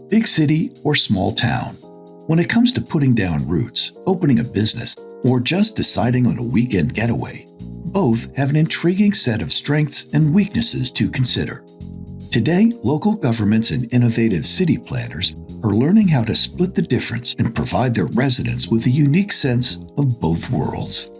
big city or small town. When it comes to putting down roots, opening a business, or just deciding on a weekend getaway, both have an intriguing set of strengths and weaknesses to consider. Today, local governments and innovative city planners are learning how to split the difference and provide their residents with a unique sense of both worlds.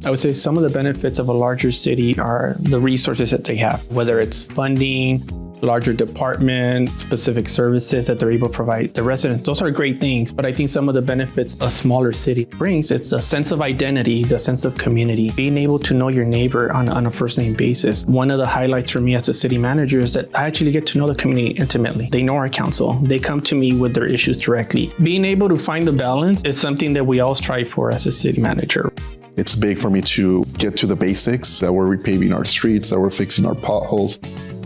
I would say some of the benefits of a larger city are the resources that they have, whether it's funding, larger department, specific services that they're able to provide the residents. Those are great things, but I think some of the benefits a smaller city brings, it's a sense of identity, the sense of community, being able to know your neighbor on a first name basis. One of the highlights for me as a city manager is that I actually get to know the community intimately. They know our council. They come to me with their issues directly. Being able to find the balance is something that we all strive for as a city manager. It's big for me to get to the basics, that we're repaving our streets, that we're fixing our potholes,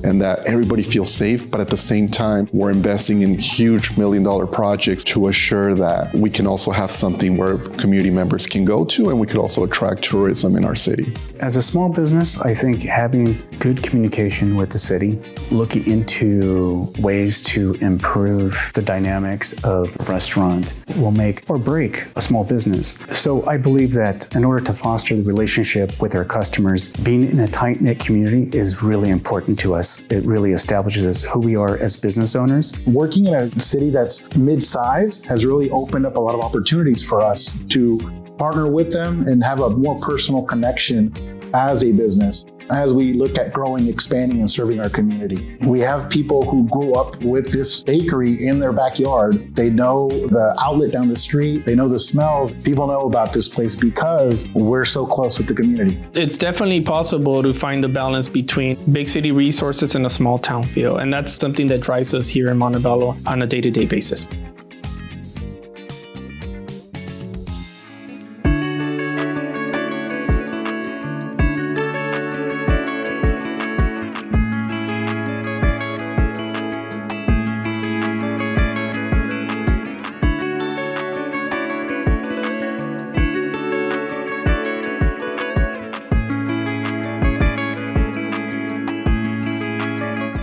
and that everybody feels safe, but at the same time, we're investing in huge million-dollar projects to assure that we can also have something where community members can go to, and we could also attract tourism in our city. As a small business, I think having good communication with the city, looking into ways to improve the dynamics of a restaurant will make or break a small business. So I believe that in order to foster the relationship with our customers, being in a tight-knit community is really important to us. It really establishes who we are as business owners. Working in a city that's mid-size has really opened up a lot of opportunities for us to partner with them and have a more personal connection as a business as we look at growing, expanding, and serving our community. We have people who grew up with this bakery in their backyard. They know the outlet down the street. They know the smells. People know about this place because we're so close with the community. It's definitely possible to find the balance between big city resources and a small town feel. And that's something that drives us here in Montebello on a day-to-day basis.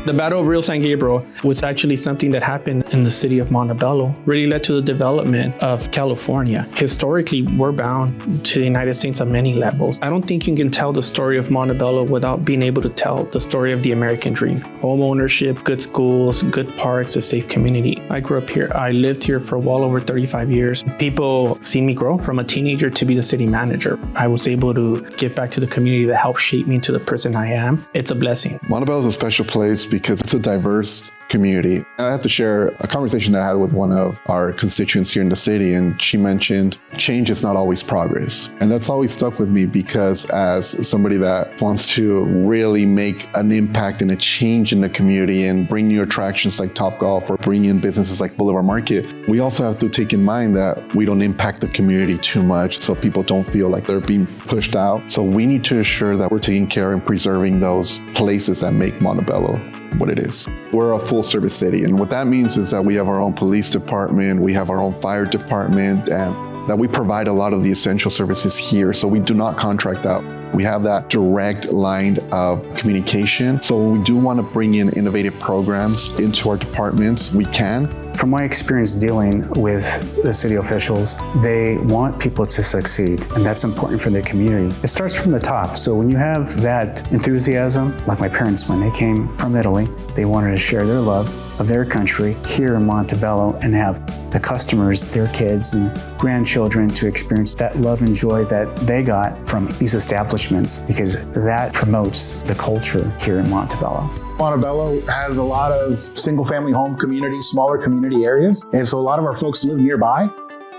The Battle of Rio San Gabriel was actually something that happened in the city of Montebello, really led to the development of California. Historically, we're bound to the United States on many levels. I don't think you can tell the story of Montebello without being able to tell the story of the American dream. Home ownership, good schools, good parks, a safe community. I grew up here. I lived here for well over 35 years. People see me grow from a teenager to be the city manager. I was able to give back to the community that helped shape me into the person I am. It's a blessing. Montebello is a special place because it's a diverse community. I have to share a conversation that I had with one of our constituents here in the city, and she mentioned change is not always progress. And that's always stuck with me because as somebody that wants to really make an impact and a change in the community and bring new attractions like Topgolf or bring in businesses like Boulevard Market, we also have to take in mind that we don't impact the community too much so people don't feel like they're being pushed out. So we need to ensure that we're taking care and preserving those places that make Montebello what it is. We're a full service city, and what that means is that we have our own police department, we have our own fire department, and that we provide a lot of the essential services here. So we do not contract out. We have that direct line of communication. So when we do want to bring in innovative programs into our departments, we can. From my experience dealing with the city officials, they want people to succeed, and that's important for the community. It starts from the top. So when you have that enthusiasm, like my parents, when they came from Italy, they wanted to share their love of their country here in Montebello and have the customers, their kids and grandchildren to experience that love and joy that they got from these establishments, because that promotes the culture here in Montebello. Montebello has a lot of single-family home communities, smaller community areas, and so a lot of our folks live nearby.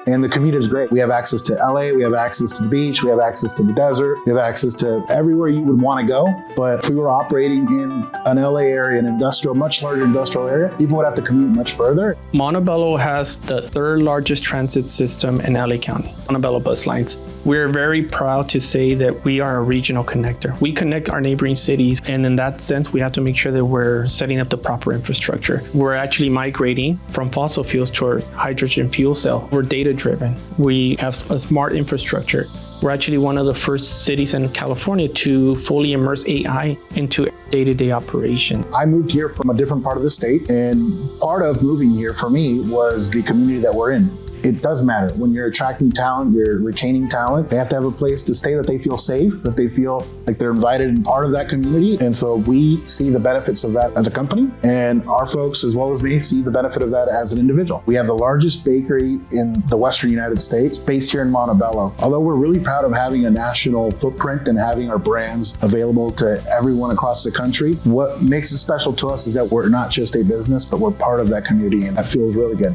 And the commute is great. We have access to LA, we have access to the beach, we have access to the desert, we have access to everywhere you would want to go. But if we were operating in an LA area, an industrial, much larger industrial area, people would have to commute much further. Montebello has the third largest transit system in LA County, Montebello bus lines. We're very proud to say that we are a regional connector. We connect our neighboring cities, and in that sense, we have to make sure that we're setting up the proper infrastructure. We're actually migrating from fossil fuels toward hydrogen fuel cell. We're data-driven. We have a smart infrastructure. We're actually one of the first cities in California to fully immerse AI into day-to-day operation. I moved here from a different part of the state, and part of moving here for me was the community that we're in. It does matter. When you're attracting talent, you're retaining talent. They have to have a place to stay that they feel safe, that they feel like they're invited and part of that community. And so we see the benefits of that as a company, and our folks, as well as me, see the benefit of that as an individual. We have the largest bakery in the Western United States, based here in Montebello. Although we're really proud of having a national footprint and having our brands available to everyone across the country, what makes it special to us is that we're not just a business, but we're part of that community, and that feels really good.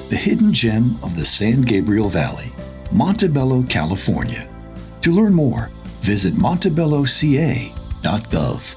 The hidden gem of the San Gabriel Valley, Montebello, California. To learn more, visit montebelloca.gov.